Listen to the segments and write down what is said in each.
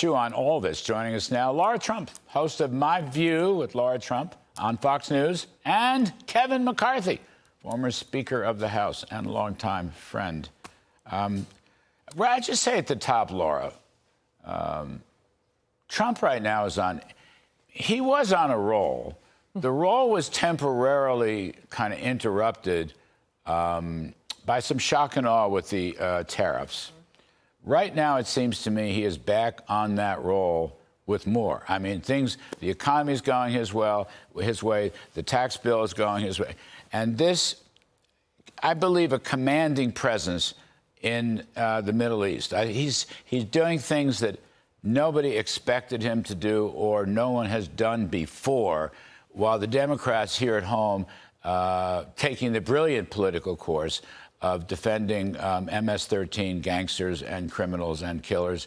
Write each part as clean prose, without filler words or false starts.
chew on all this. Joining us now, Lara Trump, host of My View with Lara Trump on Fox News, and Kevin McCarthy, former Speaker of the House and longtime friend. Well, I just say at the top, Lara, Trump right now he was on a roll. The roll was temporarily kind of interrupted by some shock and awe with the tariffs. Right now, it seems to me he is back on that roll with more. I mean, the economy is going his way, the tax bill is going his way. And this, I believe, a commanding presence in the Middle East. He's doing things that nobody expected him to do or no one has done before, while the Democrats here at home taking the brilliant political course of defending MS-13 gangsters and criminals and killers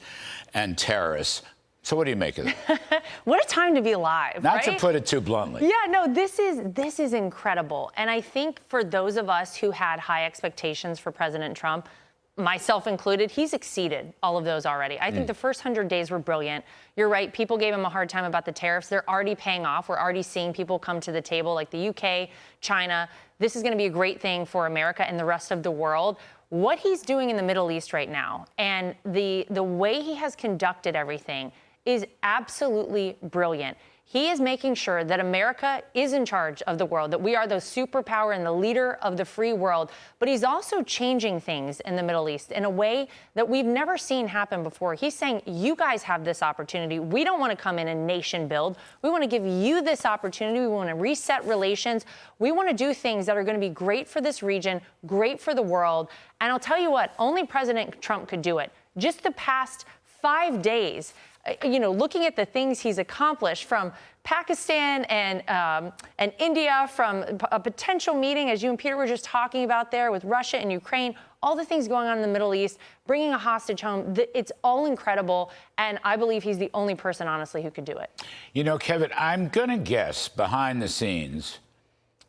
and terrorists. So what do you make of that? What a time to be alive, Not right? to put it too bluntly. Yeah, no, this is incredible. And I think for those of us who had high expectations for President Trump, myself included, he's exceeded all of those already. I think the first 100 days were brilliant. You're right, people gave him a hard time about the tariffs. They're already paying off. We're already seeing people come to the table like the UK, China. This is going to be a great thing for America and the rest of the world. What he's doing in the Middle East right now and the way he has conducted everything is absolutely brilliant. He is making sure that America is in charge of the world, that we are the superpower and the leader of the free world. But he's also changing things in the Middle East in a way that we've never seen happen before. He's saying, you guys have this opportunity. We don't want to come in and nation build. We want to give you this opportunity. We want to reset relations. We want to do things that are going to be great for this region, great for the world. And I'll tell you what, only President Trump could do it. Just the past 5 days, looking at the things he's accomplished from Pakistan and India, from a potential meeting, as you and Peter were just talking about there, with Russia and Ukraine, all the things going on in the Middle East, bringing a hostage home, it's all incredible. And I believe he's the only person, honestly, who could do it. You know, Kevin, I'm going to guess behind the scenes,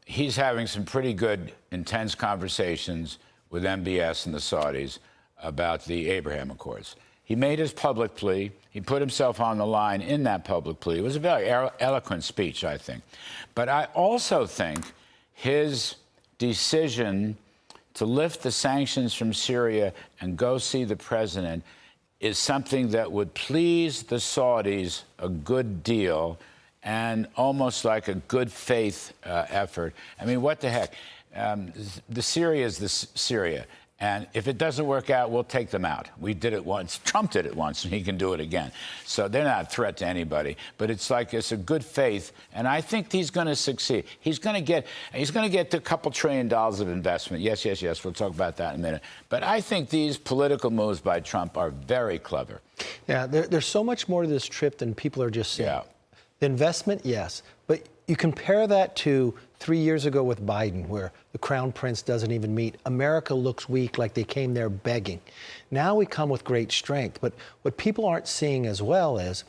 he's having some pretty good, intense conversations with MBS and the Saudis about the Abraham Accords. He made his public plea. He put himself on the line in that public plea. It was a very eloquent speech, I think. But I also think his decision to lift the sanctions from Syria and go see the president is something that would please the Saudis a good deal and almost like a good faith effort. I mean, what the heck? The Syria is the Syria. And if it doesn't work out, we'll take them out. We did it once. Trump did it once, and he can do it again. So they're not a threat to anybody. But it's a good faith, and I think he's going to succeed. He's going to get a couple $1 trillion of investment. Yes. We'll talk about that in a minute. But I think these political moves by Trump are very clever. Yeah, there's so much more to this trip than people are just saying. Yeah. The investment, yes. But you compare that to 3 years ago with Biden, where the crown prince doesn't even meet. America looks weak, like they came there begging. Now we come with great strength. But what people aren't seeing as well is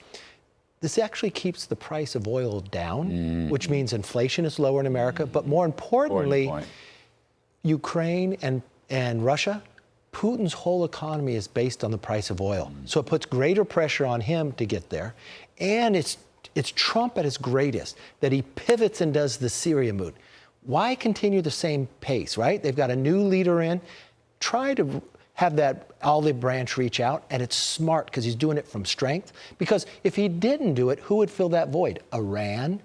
this actually keeps the price of oil down, which means inflation is lower in America. But more importantly, Ukraine and Russia, Putin's whole economy is based on the price of oil. So it puts greater pressure on him to get there. And it's Trump at his greatest, that he pivots and does the Syria move. Why continue the same pace, right? They've got a new leader in. Try to have that olive branch reach out, and it's smart because he's doing it from strength. Because if he didn't do it, who would fill that void? Iran.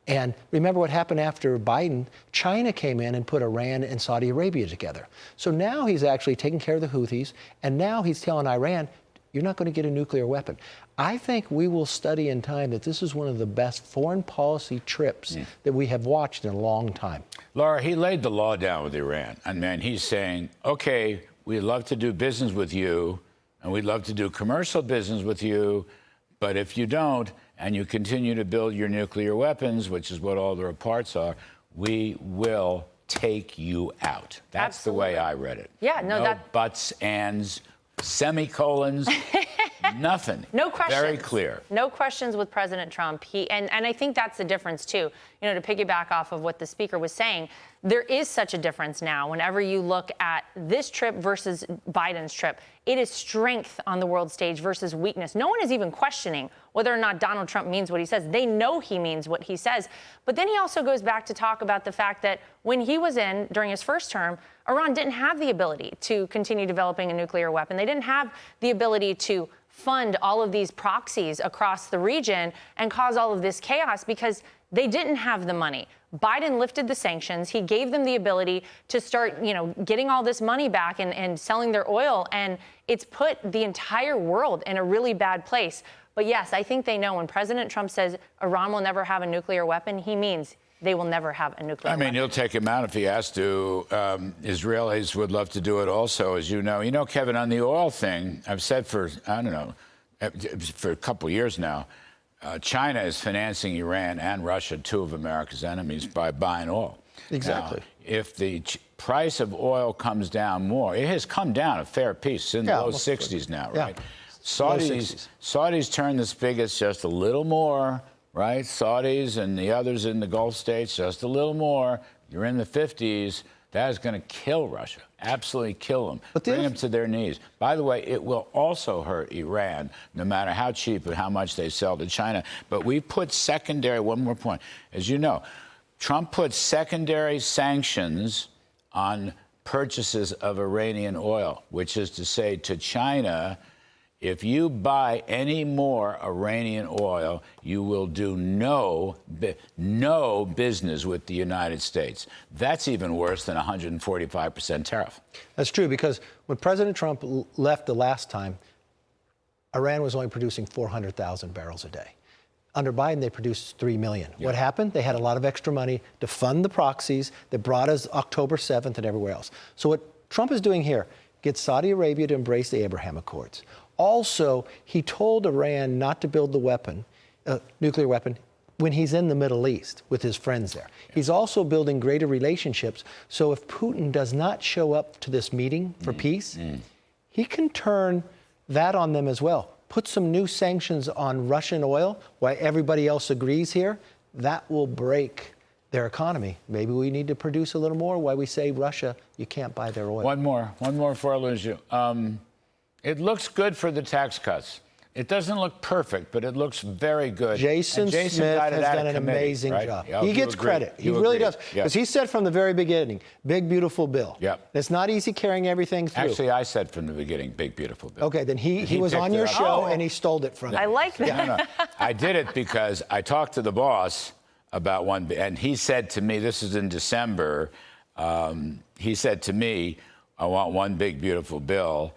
And remember what happened after Biden? China came in and put Iran and Saudi Arabia together. So now he's actually taking care of the Houthis, and now he's telling Iran, you're not going to get a nuclear weapon. I think we will study in time that this is one of the best foreign policy trips that we have watched in a long time. Lara, he laid the law down with Iran. And man, he's saying, okay, we'd love to do business with you, and we'd love to do commercial business with you, but if you don't, and you continue to build your nuclear weapons, which is what all the reports are, we will take you out. That's Absolutely. The way I read it. Yeah, no buts, ands, semicolons, nothing. No questions. Very clear. No questions with President Trump. And I think that's the difference, too. To piggyback off of what the speaker was saying, there is such a difference now. Whenever you look at this trip versus Biden's trip, it is strength on the world stage versus weakness. No one is even questioning whether or not Donald Trump means what he says. They know he means what he says. But then he also goes back to talk about the fact that when he was in during his first term, Iran didn't have the ability to continue developing a nuclear weapon. They didn't have the ability to fund all of these proxies across the region and cause all of this chaos because they didn't have the money. Biden lifted the sanctions. He gave them the ability to start, getting all this money back and selling their oil. And it's put the entire world in a really bad place. But yes, I think they know when President Trump says Iran will never have a nuclear weapon, he means they will never have a nuclear weapon. He'll take him out if he has to. Israelis would love to do it also, as you know. You know, Kevin, on the oil thing, I've said for a couple of years now, China is financing Iran and Russia, two of America's enemies, by buying oil. Exactly. Now, if the price of oil comes down more, it has come down a fair piece. It's in the low 60s now, right? Yeah. Saudis turn the spigots just a little more, right? Saudis and the others in the Gulf states, just a little more. You're in the 50s. That is going to kill Russia, absolutely kill them, bring them to their knees. By the way, it will also hurt Iran, no matter how cheap and how much they sell to China. But we put secondary, one more point. As you know, Trump put secondary sanctions on purchases of Iranian oil, which is to say to China, if you buy any more Iranian oil, you will do no business with the United States. That's even worse than a 145% tariff. That's true, because when President Trump left the last time, Iran was only producing 400,000 barrels a day. Under Biden, they produced 3 million. Yeah. What happened? They had a lot of extra money to fund the proxies that brought us October 7th and everywhere else. So what Trump is doing here, gets Saudi Arabia to embrace the Abraham Accords. Also, he told Iran not to build the nuclear weapon, when he's in the Middle East with his friends there. Yeah. He's also building greater relationships. So if Putin does not show up to this meeting for peace, he can turn that on them as well. Put some new sanctions on Russian oil while everybody else agrees here. That will break their economy. Maybe we need to produce a little more while we say, Russia, you can't buy their oil. One more before I lose you. It looks good for the tax cuts. It doesn't look perfect, but it looks very good. Jason Smith has done an amazing job. He gets credit. He really does. Because he said from the very beginning, big, beautiful bill. Yep. It's not easy carrying everything through. Actually, I said from the beginning, big, beautiful bill. Okay, then he was on your show and he stole it from you. I like that. No. I did it because I talked to the boss about one, and he said to me, this is in December, he said to me, I want one big, beautiful bill.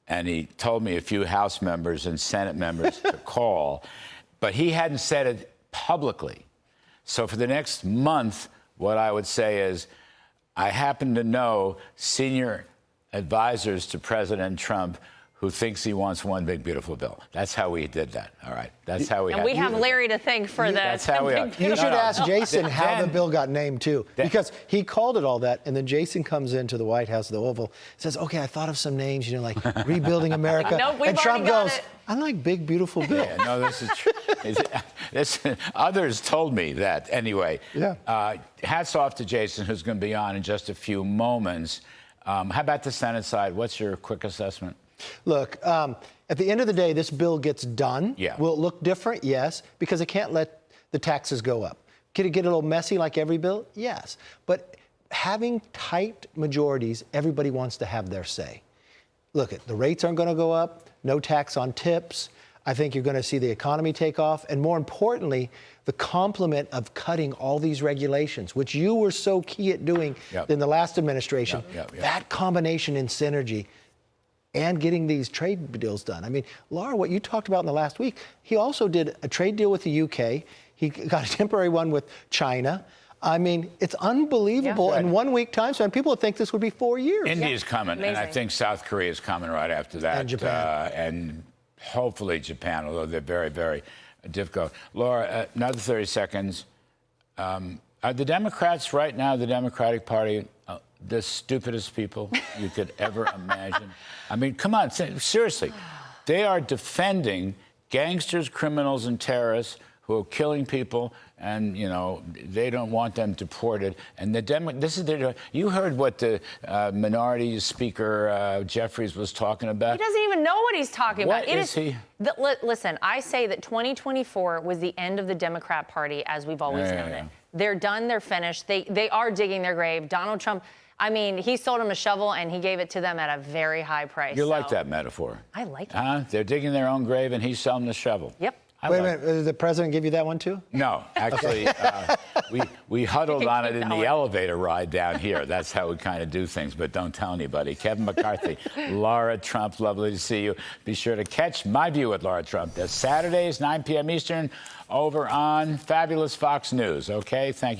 And he told me a few House members and Senate members to call, but he hadn't said it publicly. So for the next month, what I would say is, I happen to know senior advisors to President Trump who thinks he wants one big, beautiful bill. That's how we did that, all right? That's how we And we have Larry to thank for that. That's how we are. You should ask Jason how the bill got named, too. Because he called it all that, and then Jason comes into the White House, the Oval, says, okay, I thought of some names, like Rebuilding America. Nope, and Trump goes, I like big, beautiful bill. Yeah, no, this is true. Others told me that. Anyway, hats off to Jason, who's going to be on in just a few moments. How about the Senate side? What's your quick assessment? Look, at the end of the day, this bill gets done. Yeah. Will it look different? Yes, because it can't let the taxes go up. Could it get a little messy like every bill? Yes. But having tight majorities, everybody wants to have their say. Look, the rates aren't going to go up, no tax on tips. I think you're going to see the economy take off. And more importantly, the complement of cutting all these regulations, which you were so key at doing in the last administration, that combination in synergy and getting these trade deals done. I mean, Lara, what you talked about in the last week, he also did a trade deal with the UK. He got a temporary one with China. I mean, it's unbelievable in 1 week time span. People would think this would be 4 years. India's coming, and I think South Korea is coming right after that. And Japan. And hopefully Japan, although they're very, very difficult. Laura, another 30 seconds. Are the Democrats right now, the Democratic Party, the stupidest people you could ever imagine? I mean, come on, seriously. They are defending gangsters, criminals, and terrorists who are killing people, and they don't want them deported. And this is you heard what the Minority Speaker Jeffries was talking about. He doesn't even know what he's talking about. What is he? Listen, I say that 2024 was the end of the Democrat Party as we've always known it. They're done. They're finished. They are digging their grave. Donald Trump. I mean, he sold them a shovel, and he gave it to them at a very high price. You like that metaphor? I like it. They're digging their own grave, and he's selling the shovel. Yep. Wait a minute, did the president give you that one too? No, actually, we huddled on it in the elevator ride down here. That's how we kind of do things, but don't tell anybody. Kevin McCarthy, Lara Trump, lovely to see you. Be sure to catch My View with Lara Trump. That's Saturdays, 9 p.m. Eastern, over on Fabulous Fox News. Okay, thank you.